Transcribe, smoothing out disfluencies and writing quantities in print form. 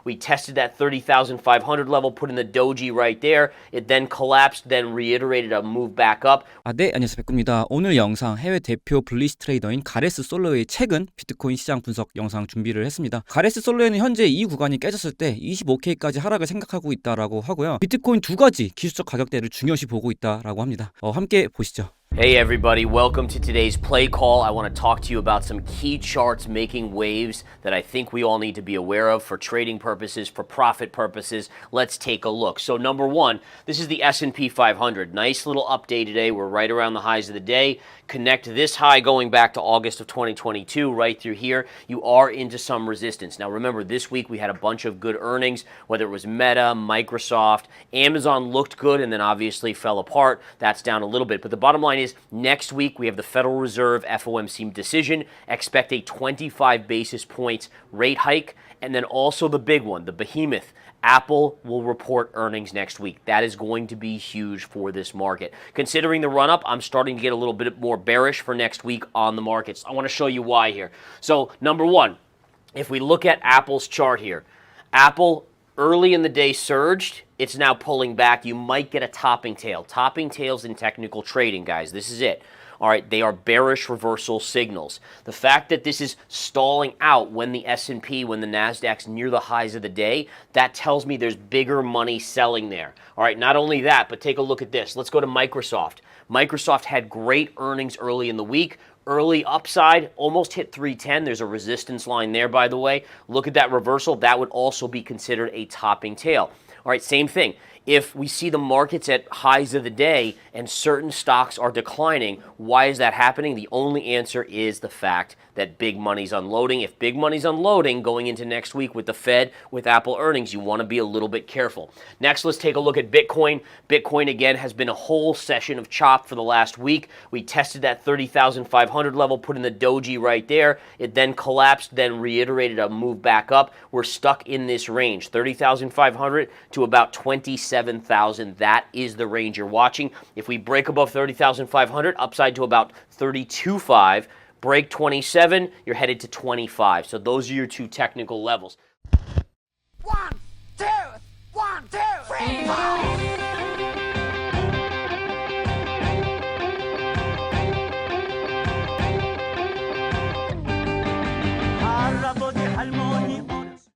We tested that 30,500 level, put in the doji right there. It then collapsed, then reiterated a move back up. 네, 안녕하세요. 백구입니다. 오늘 영상 해외 대표 블리시 트레이더인 가레스 솔로웨이 최근 비트코인 시장 분석 영상 준비를 했습니다. 가레스 솔로웨이는 현재 이 구간이 깨졌을 때 25K까지 하락을 생각하고 있다라고 하고요. 비트코인 두 가지 기술적 가격대를 중요시 보고 있다라고 합니다. 함께 보시죠. Hey everybody, welcome to today's play call. I want to talk to you about some key charts making waves that I think we all need to be aware of for trading purposes, for profit purposes. Let's take a look. So number one, this is the S&P 500. Nice little update today. We're right around the highs of the day. Connect this high going back to August of 2022 right through here. You are into some resistance. Now remember, this week we had a bunch of good earnings, whether it was Meta, Microsoft, Amazon looked good and then obviously fell apart. That's down a little bit. But the bottom line is next week we have the Federal Reserve FOMC decision. Expect a 25 basis points rate hike. And then also the big one, the behemoth, Apple will report earnings next week. That is going to be huge for this market. Considering the run-up, I'm starting to get a little bit more bearish for next week on the markets. I want to show you why here. So, number one, if we look at Apple's chart here, Apple early in the day surged. It's now pulling back. You might get a topping tail. Topping tails in technical trading, guys. This is it. All right, they are bearish reversal signals. The fact that this is stalling out when the S&P, when the NASDAQ's near the highs of the day, that tells me there's bigger money selling there. All right, not only that, but take a look at this. Let's go to Microsoft. Microsoft had great earnings early in the week. Early upside, almost hit 310. There's a resistance line there, by the way. Look at that reversal. That would also be considered a topping tail. All right, same thing. If we see the markets at highs of the day and certain stocks are declining, why is that happening? The only answer is the fact that big money's unloading. If big money's unloading going into next week with the Fed, with Apple earnings, you want to be a little bit careful. Next, let's take a look at Bitcoin. Bitcoin, again, has been a whole session of chop for the last week. We tested that 30,500 level, put in the doji right there. It then collapsed, then reiterated a move back up. We're stuck in this range, 30,500 to about 27,000. That is the range you're watching. If we break above 30,500, upside to about 32.5, break 27, you're headed to 25. So those are your two technical levels. 1, 2, 1, 2, 3, 4.